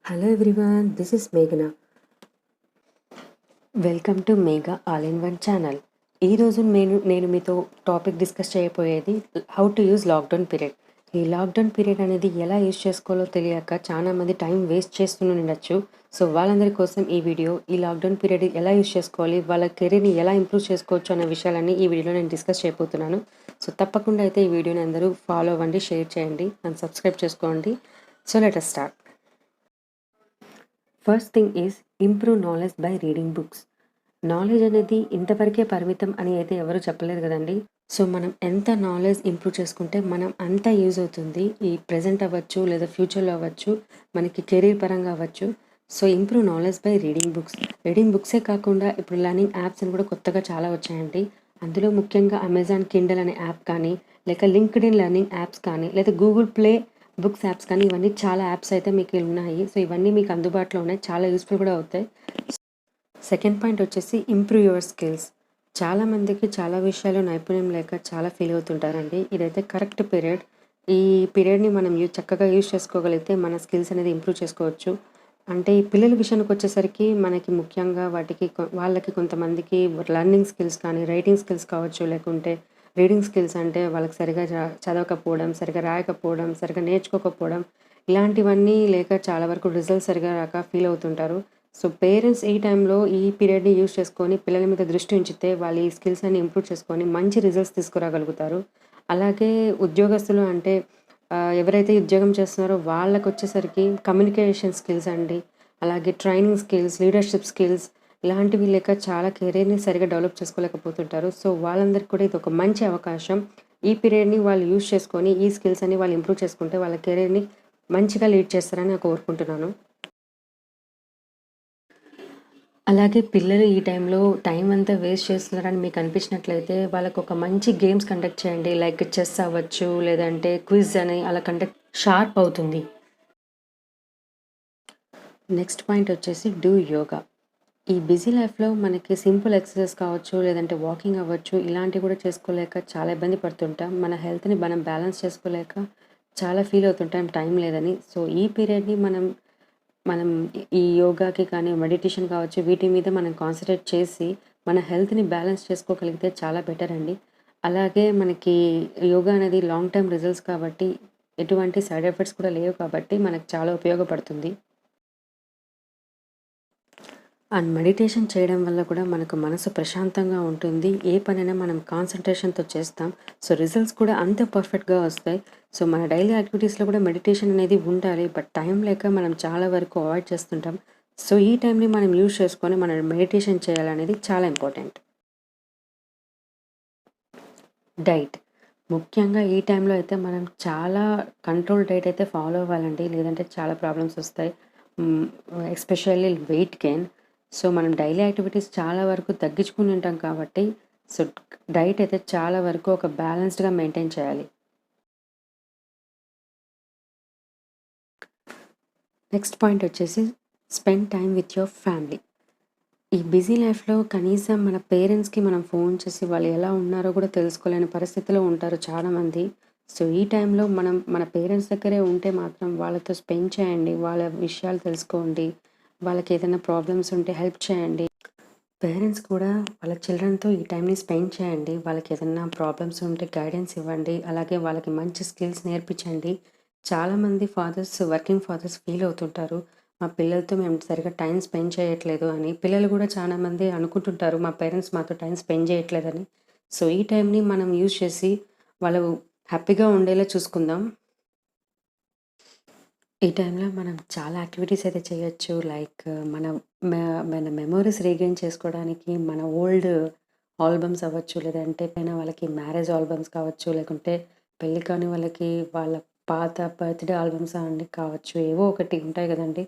Hello everyone, this is Meghna. Welcome to Megha all in one channel. ఈరోజు నేను మీతో topic discuss చేయబోయేది how to use lockdown period. ఈ lockdown period అనేది ఎలా యూజ్ చేసుకోవాలో తెలియక చాలామంది టైం వేస్ట్ చేస్తూ ఉండొచ్చు. సో వాళ్ళందరి కోసం ఈ వీడియో ఈ లాక్డౌన్ పీరియడ్ ఎలా యూజ్ చేసుకోవాలి, వాళ్ళ కెరీర్ని ఎలా ఇంప్రూవ్ చేసుకోవచ్చు అనే విషయాలన్నీ ఈ వీడియోలో నేను డిస్కస్ చేయబోతున్నాను. సో తప్పకుండా అయితే ఈ వీడియోని అందరూ ఫాలో అవ్వండి, షేర్ చేయండి అండ్ సబ్స్క్రైబ్ చేసుకోండి. So let us start. First thing is improve knowledge by reading books. Knowledge అనేది ఇంతవరకే పరిమితం అని అయితే ఎవరు చెప్పలేరు కదండి. సో మనం ఎంత నాలెడ్జ్ ఇంప్రూవ్ చేసుకుంటే మనం అంత యూజ్ అవుతుంది. ఈ ప్రజెంట్ అవ్వచ్చు లేదా ఫ్యూచర్లో అవ్వచ్చు, మనకి కెరీర్ పరంగా అవ్వచ్చు. So improve knowledge by reading books. Reading బుక్సే కాకుండా ఇప్పుడు లర్నింగ్ యాప్స్ అని కూడా కొత్తగా చాలా వచ్చాయండి. అందులో ముఖ్యంగా అమెజాన్ కిండల్ అనే యాప్ కానీ, లేక లింక్డ్ ఇన్ లెర్నింగ్ యాప్స్ కానీ, లేదా గూగుల్ ప్లే బుక్స్ యాప్స్ కానీ, ఇవన్నీ చాలా యాప్స్ అయితే మీకు ఉన్నాయి. సో ఇవన్నీ మీకు అందుబాటులో ఉన్నాయి, చాలా యూస్ఫుల్ కూడా అవుతాయి. సెకండ్ పాయింట్ వచ్చేసి ఇంప్రూవ్ యువర్ స్కిల్స్. చాలామందికి చాలా విషయాలు నైపుణ్యం లేక చాలా ఫీల్ అవుతుంటారండి. ఇదైతే కరెక్ట్ పీరియడ్. ఈ పీరియడ్ని మనం చక్కగా యూజ్ చేసుకోగలిగితే మన స్కిల్స్ అనేది ఇంప్రూవ్ చేసుకోవచ్చు. అంటే ఈ పిల్లల విషయానికి వచ్చేసరికి మనకి ముఖ్యంగా వాళ్ళకి కొంతమందికి లర్నింగ్ స్కిల్స్ కానీ, రైటింగ్ స్కిల్స్ కావచ్చు, లేకుంటే రీడింగ్ స్కిల్స్ అంటే వాళ్ళకి సరిగా చదవకపోవడం, సరిగా రాయకపోవడం, సరిగా నేర్చుకోకపోవడం, ఇలాంటివన్నీ లేక చాలా వరకు రిజల్ట్స్ సరిగా రాక ఫీల్ అవుతుంటారు. సో పేరెంట్స్ ఈ టైంలో ఈ పీరియడ్ని యూజ్ చేసుకొని పిల్లల మీద దృష్టి ఉంచితే వాళ్ళు ఈ స్కిల్స్ అన్ని ఇంప్రూవ్ చేసుకొని మంచి రిజల్ట్స్ తీసుకురాగలుగుతారు. అలాగే ఉద్యోగస్తులు అంటే ఎవరైతే ఉద్యోగం చేస్తున్నారో వాళ్ళకు వచ్చేసరికి కమ్యూనికేషన్ స్కిల్స్ అండి, అలాగే ట్రైనింగ్ స్కిల్స్, లీడర్షిప్ స్కిల్స్ ఇలాంటివి లేక చాలా కెరీర్ని సరిగా డెవలప్ చేసుకోలేకపోతుంటారు. సో వాళ్ళందరికీ కూడా ఇది ఒక మంచి అవకాశం. ఈ పీరియడ్ని వాళ్ళు యూజ్ చేసుకొని ఈ స్కిల్స్ అని వాళ్ళు ఇంప్రూవ్ చేసుకుంటే వాళ్ళ కెరీర్ని మంచిగా లీడ్ చేస్తారని నేను కోరుకుంటున్నాను. అలాగే పిల్లలు ఈ టైంలో టైం అంతా వేస్ట్ చేస్తున్నారని మీకు అనిపించినట్లయితే వాళ్ళకు ఒక మంచి గేమ్స్ కండక్ట్ చేయండి. లైక్ చెస్ అవ్వచ్చు, లేదంటే క్విజ్ అని అలా కండక్ట్ షార్ప్ అవుతుంది. నెక్స్ట్ పాయింట్ వచ్చేసి డూ యోగా. ఈ బిజీ లైఫ్లో మనకి సింపుల్ ఎక్సర్సైజ్ కావచ్చు, లేదంటే వాకింగ్ అవ్వచ్చు, ఇలాంటివి కూడా చేసుకోలేక చాలా ఇబ్బంది పడుతుంటాం. మన హెల్త్ని మనం బ్యాలెన్స్ చేసుకోలేక చాలా ఫీల్ అవుతుంటాం టైం లేదని. సో ఈ పీరియడ్ని మనం మనం ఈ యోగాకి కానీ, మెడిటేషన్ కావచ్చు, వీటి మీద మనం కాన్సంట్రేట్ చేసి మన హెల్త్‌ని బ్యాలెన్స్ చేసుకోగలిగితే చాలా బెటర్ అండి. అలాగే మనకి యోగా అనేది లాంగ్ టర్మ్ రిజల్ట్స్ కాబట్టి, ఎటువంటి సైడ్ ఎఫెక్ట్స్ కూడా లేవు కాబట్టి మనకు చాలా ఉపయోగపడుతుంది. అండ్ మెడిటేషన్ చేయడం వల్ల కూడా మనకు మనసు ప్రశాంతంగా ఉంటుంది. ఏ పనైనా మనం కాన్సంట్రేషన్‌తో చేస్తాం. సో రిజల్ట్స్ కూడా అంతే పర్ఫెక్ట్‌గా వస్తాయి. సో మన డైలీ యాక్టివిటీస్‌లో కూడా మెడిటేషన్ అనేది ఉండాలి. బట్ టైం లేక మనం చాలా వరకు అవాయిడ్ చేస్తుంటాం. సో ఈ టైంని మనం యూజ్ చేసుకొని మనం మెడిటేషన్ చేయాలనేది చాలా ఇంపార్టెంట్. డైట్. ముఖ్యంగా ఈ టైంలో అయితే మనం చాలా కంట్రోల్ డైట్ అయితే ఫాలో అవ్వాలండి. లేదంటే చాలా ప్రాబ్లమ్స్ వస్తాయి. Especially weight gain. సో మనం డైలీ యాక్టివిటీస్ చాలా వరకు తగ్గించుకుని ఉంటాం కాబట్టి సో డైట్ అయితే చాలా వరకు ఒక బ్యాలెన్స్డ్‌గా మెయింటైన్ చేయాలి. నెక్స్ట్ పాయింట్ వచ్చేసి spend time with your family. ఈ బిజీ లైఫ్‌లో కనీసం మన పేరెంట్స్‌కి మనం ఫోన్ చేసి వాళ్ళు ఎలా ఉన్నారో కూడా తెలుసుకోలేని పరిస్థితిలో ఉంటారు చాలామంది. సో ఈ టైంలో మనం మన పేరెంట్స్ దగ్గరే ఉంటే మాత్రం వాళ్ళతో స్పెండ్ చేయండి. వాళ్ళ విషయాలు తెలుసుకోండి. వాళ్ళకి ఏదైనా ప్రాబ్లమ్స్ ఉంటే హెల్ప్ చేయండి. పేరెంట్స్ కూడా వాళ్ళ చిల్డ్రన్‌తో ఈ టైంని స్పెండ్ చేయండి. వాళ్ళకి ఏదన్నా ప్రాబ్లమ్స్ ఉంటే గైడెన్స్ ఇవ్వండి. అలాగే వాళ్ళకి మంచి స్కిల్స్ నేర్పించండి. చాలామంది వర్కింగ్ ఫాదర్స్ ఫీల్ అవుతుంటారు. మా పిల్లలతో మేము సరిగ్గా టైం స్పెండ్ చేయట్లేదు అని. పిల్లలు కూడా చాలామంది అనుకుంటుంటారు మా పేరెంట్స్ మాతో టైం స్పెండ్ చేయట్లేదని. సో ఈ టైంని మనం యూజ్ చేసి వాళ్ళు హ్యాపీగా ఉండేలా చూసుకుందాం. ఈ టైంలో మనం చాలా యాక్టివిటీస్ అయితే చేయొచ్చు. లైక్ మన మెమోరీస్ రీగెయిన్ చేసుకోవడానికి మన ఓల్డ్ ఆల్బమ్స్ అవ్వచ్చు, లేదంటే పైన వాళ్ళకి మ్యారేజ్ ఆల్బమ్స్ కావచ్చు, లేకుంటే పెళ్లి కాని వాళ్ళకి వాళ్ళ పాత బర్త్‌డే ఆల్బమ్స్ అన్నీ కావచ్చు. ఏవో ఒకటి ఉంటాయి కదండీ!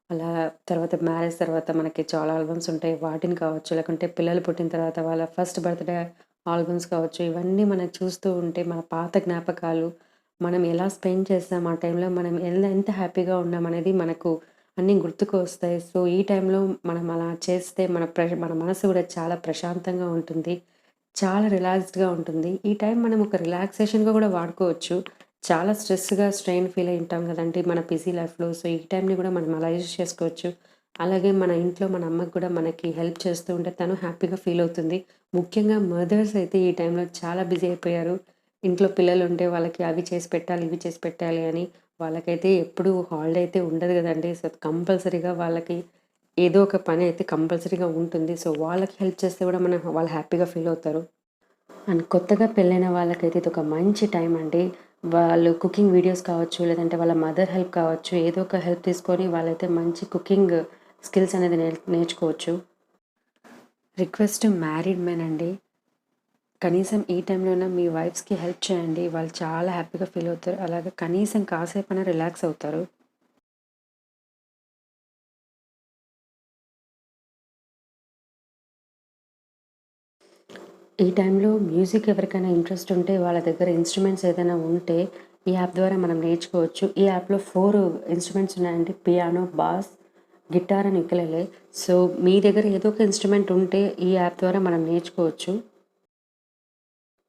అలా తర్వాత మ్యారేజ్ తర్వాత మనకి చాలా ఆల్బమ్స్ ఉంటాయి. వాటిని కావచ్చు, లేకుంటే పిల్లలు పుట్టిన తర్వాత వాళ్ళ ఫస్ట్ బర్త్‌డే ఆల్బమ్స్ కావచ్చు. ఇవన్నీ మనం చూస్తూ ఉంటే మన పాత జ్ఞాపకాలు మనం ఎలా స్పెండ్ చేసాం, ఆ టైంలో మనం ఎంత హ్యాపీగా ఉన్నామనేది మనకు అన్నీ గుర్తుకు వస్తాయి. సో ఈ టైంలో మనం అలా చేస్తే మన మనసు కూడా చాలా ప్రశాంతంగా ఉంటుంది. చాలా రిలాక్స్డ్‌గా ఉంటుంది. ఈ టైం మనం ఒక రిలాక్సేషన్‌గా కూడా వాడుకోవచ్చు. చాలా స్ట్రెస్‌గా, స్ట్రెయిన్ ఫీల్ అయి ఉంటాం గదండీ మన బిజీ లైఫ్‌లో. సో, ఈ టైంని గూడా మనం అలా యూజ్ చేసుకోవచ్చు. అలాగే మన ఇంట్లో మన అమ్మకి గూడా మనకి హెల్ప్ చేస్తూ ఉంటే తను హ్యాపీగా ఫీల్ అవుతుంది. ముఖ్యంగా మదర్స్ అయితే ఈ టైంలో చాలా బిజీ అయిపోయారు. ఇంట్లో పిల్లలుంటే వాళ్ళకి అవి చేసి పెట్టాలి, ఇవి చేసి పెట్టాలి అని. వాళ్ళకైతే ఎప్పుడూ హాలిడే అయితే ఉండదు గదండీ. సో, కంపల్సరీగా వాళ్ళకి ఏదో ఒక పని అయితే కంపల్సరీగా ఉంటుంది. సో, వాళ్ళకి హెల్ప్ చేస్తే గూడా వాళ్ళు హ్యాపీగా ఫీల్ అవుతారు. అండ్ కొత్తగా పెళ్ళైన వాళ్ళకైతే ఇదొక మంచి టైం అండి. వాళ్ళు కుకింగ్ వీడియోస్ కావచ్చు, లేదంటే వాళ్ళ మదర్ హెల్ప్ కావచ్చు, ఏదో ఒక హెల్ప్ తీసుకొని వాళ్ళైతే మంచి కుకింగ్ స్కిల్స్ అనేది నేర్చుకోవచ్చు. రిక్వెస్ట్ మ్యారీడ్ మెన్ అండి. కనీసం ఈ టైంలోనే మీ వైఫ్స్‌కి హెల్ప్ చేయండి. వాళ్ళు చాలా హ్యాపీగా ఫీల్ అవుతారు. అలాగే కనీసం కాసేపైనా రిలాక్స్ అవుతారు. ఈ టైంలో మ్యూజిక్ ఎవరికైనా ఇంట్రెస్ట్ ఉంటే వాళ్ళ దగ్గర ఇన్‌స్ట్రుమెంట్స్ ఏదైనా ఉంటే ఈ యాప్ ద్వారా మనం నేర్చుకోవచ్చు. ఈ యాప్‌లో 4 ఇన్‌స్ట్రుమెంట్స్ ఉన్నాయండి. Piano, bass, guitar and ukulele. So, మీ దగ్గర ఏదో ఒక ఇన్‌స్ట్రుమెంట్ ఉంటే ఈ యాప్ ద్వారా మనం నేర్చుకోవచ్చు.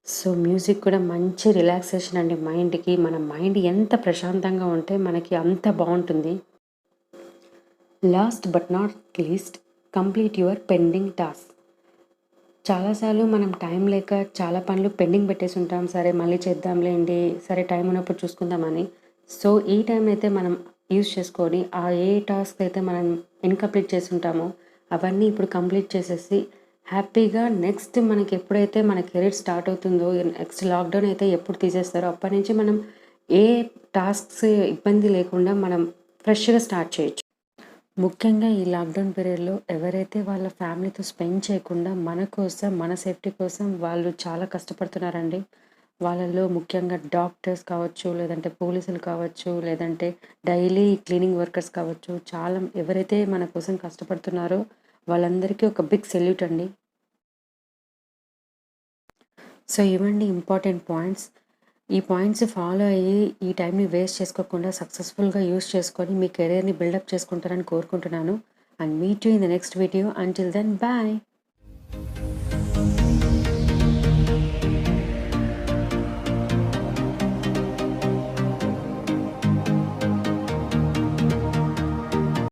సో, మ్యూజిక్ కూడా మంచి రిలాక్సేషన్ అండి మైండ్‌కి. మన మైండ్ ఎంత ప్రశాంతంగా ఉంటే మనకి అంత బావుంటుంది. Last but not least, complete your pending task. చాలా సార్లు మనం టైం లేక చాలా పనులు పెండింగ్ పెట్టేసుంటాం. సరే మళ్ళీ చేద్దాంలేండి, సరే టైం ఉన్నప్పుడు చూసుకుందామని. సో, ఈ టైంనయితే మనం యూజ్ చేసుకొని ఏ టాస్క్ అయితే మనం ఇన్‌కంప్లీట్ చేసుంటామో అవన్నీ ఇప్పుడు కంప్లీట్ చేసేసి హ్యాపీగా నెక్స్ట్ మనకెప్పుడైతే మన కెరీర్ స్టార్ట్ అవుతుందో, నెక్స్ట్ లాక్‌డౌన్ అయితే ఎప్పుడు తీసేస్తారో అప్పటినుంచి మనం ఏ టాస్క్స్ ఇబ్బంది లేకుండా మనం ఫ్రెష్‌గా స్టార్ట్ చేయొచ్చు. ముఖ్యంగా ఈ లాక్‌డౌన్ పీరియడ్‌లో ఎవరైతే వాళ్ళ ఫ్యామిలీతో స్పెండ్ చేయకుండా మన కోసం, మన సేఫ్టీ కోసం వాళ్ళు చాలా కష్టపడుతున్నారండి. వాళ్ళలో ముఖ్యంగా డాక్టర్స్ కావచ్చు, లేదంటే పోలీసులు కావచ్చు, లేదంటే డైలీ క్లీనింగ్ వర్కర్స్ కావచ్చు, చాలా ఎవరైతే మన కోసం కష్టపడుతున్నారో వాళ్ళందరికీ ఒక బిగ్ సెల్యూట్ అండి. సో, ఇవండి ఇంపార్టెంట్ పాయింట్స్. ఈ పాయింట్స్ ఫాలో అయ్యి ఈ టైంని వేస్ట్ చేసుకోకుండా సక్సెస్‌ఫుల్‌గా యూజ్ చేసుకొని మీ కెరియర్‌ని బిల్డప్ చేసుకుంటారని కోరుకుంటున్నాను. And meet you in the next video. Until then bye.